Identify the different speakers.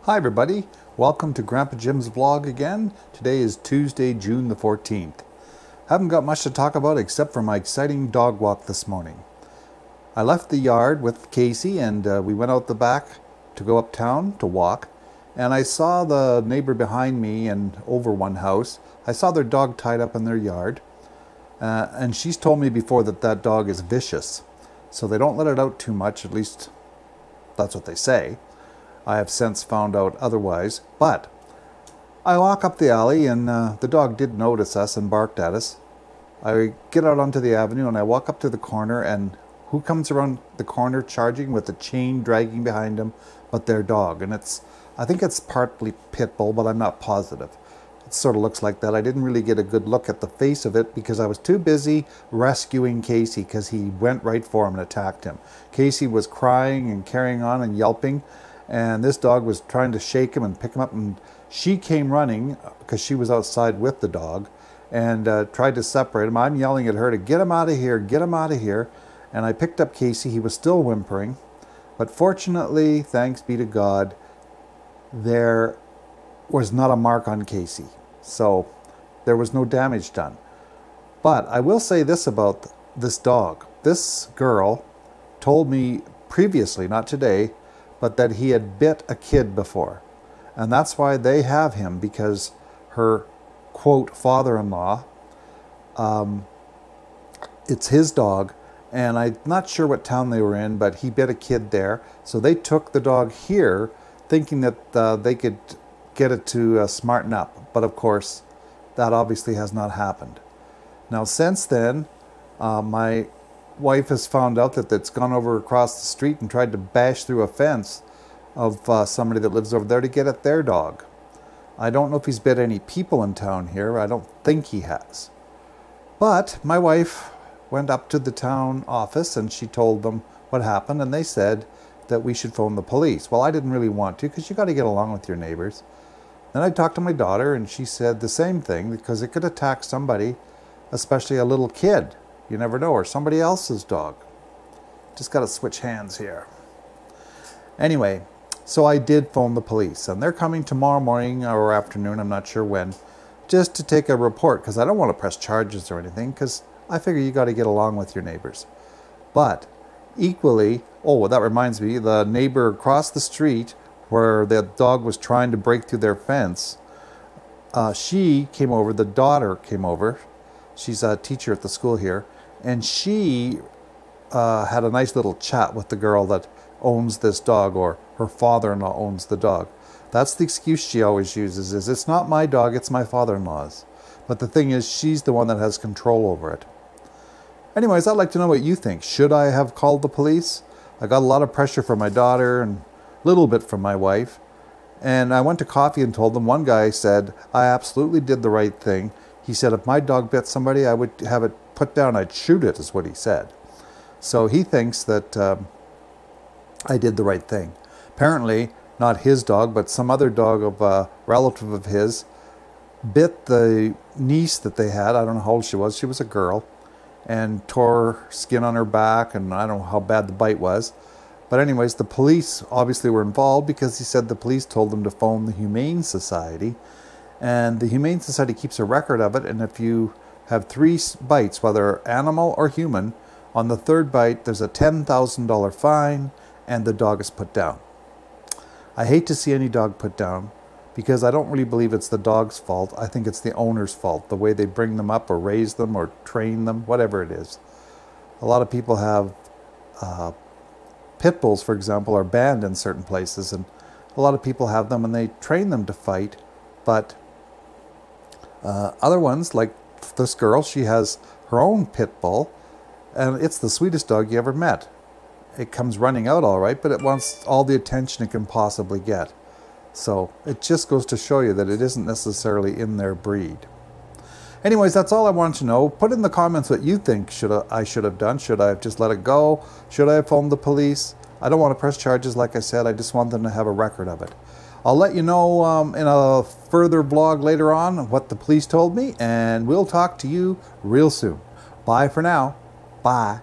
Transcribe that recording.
Speaker 1: Hi everybody, welcome to Grandpa Jim's vlog again. Today is Tuesday, June the 14th. Haven't got much to talk about except for my exciting dog walk this morning. I left the yard with Casey and we went out the back to go uptown to walk, and I saw the neighbor behind me and over one house. I saw their dog tied up in their yard, and she's told me before that that dog is vicious, so they don't let it out too much, at least that's what they say. I have since found out otherwise, but I walk up the alley and the dog did notice us and barked at us. I get out onto the avenue and I walk up to the corner, and who comes around the corner charging with a chain dragging behind him but their dog? And I think it's partly pit bull, but I'm not positive. It sort of looks like that. I didn't really get a good look at the face of it because I was too busy rescuing Casey, because he went right for him and attacked him. Casey was crying and carrying on and yelping, and this dog was trying to shake him and pick him up, and she came running because she was outside with the dog and tried to separate him. I'm yelling at her to get him out of here, get him out of here. And I picked up Casey. He was still whimpering, but fortunately, thanks be to God, there was not a mark on Casey, so there was no damage done. But I will say this about this dog. This girl told me previously, not today, but that he had bit a kid before. And that's why they have him, because her, quote, father-in-law, it's his dog, and I'm not sure what town they were in, but he bit a kid there. So they took the dog here, thinking that they could get it to smarten up. But of course, that obviously has not happened. Now, since then, my wife has found out that it's gone over across the street and tried to bash through a fence of somebody that lives over there to get at their dog. I don't know if he's bit any people in town here. I don't think he has. But my wife went up to the town office and she told them what happened, and they said that we should phone the police. Well, I didn't really want to, because you got to get along with your neighbors. Then I talked to my daughter and she said the same thing, because it could attack somebody, especially a little kid. You never know, or somebody else's dog. Just got to switch hands here. Anyway, so I did phone the police, and they're coming tomorrow morning or afternoon, I'm not sure when, just to take a report, because I don't want to press charges or anything, because I figure you got to get along with your neighbors. But equally, oh, well, that reminds me, the neighbor across the street where the dog was trying to break through their fence, she came over, the daughter came over. She's a teacher at the school here, and she had a nice little chat with the girl that owns this dog, or her father-in-law owns the dog. That's the excuse she always uses, is it's not my dog, it's my father-in-law's. But the thing is, she's the one that has control over it. Anyways, I'd like to know what you think. Should I have called the police? I got a lot of pressure from my daughter and a little bit from my wife. And I went to coffee and told them. One guy said, I absolutely did the right thing. He said, if my dog bit somebody, I would have it put down. I'd shoot it, is what he said. So he thinks that I did the right thing. Apparently, not his dog, but some other dog of a relative of his bit the niece that they had. I don't know how old she was. She was a girl, and tore skin on her back, and I don't know how bad the bite was. But anyways, the police obviously were involved, because he said the police told them to phone the Humane Society, and the Humane Society keeps a record of it, and if you have 3 bites, whether animal or human, on the 3rd bite there's a $10,000 fine, and the dog is put down. I hate to see any dog put down, because I don't really believe it's the dog's fault. I think it's the owner's fault, the way they bring them up or raise them or train them, whatever it is. A lot of people have pit bulls, for example, are banned in certain places, and a lot of people have them and they train them to fight. But other ones, like this girl, she has her own pit bull, and it's the sweetest dog you ever met. It comes running out all right, but it wants all the attention it can possibly get. So it just goes to show you that it isn't necessarily in their breed. Anyways, that's all I want to know. Put in the comments what you think I should have done. Should I have just let it go? Should I have phoned the police? I don't want to press charges, like I said. I just want them to have a record of it. I'll let you know in a further vlog later on what the police told me, and we'll talk to you real soon. Bye for now. Bye.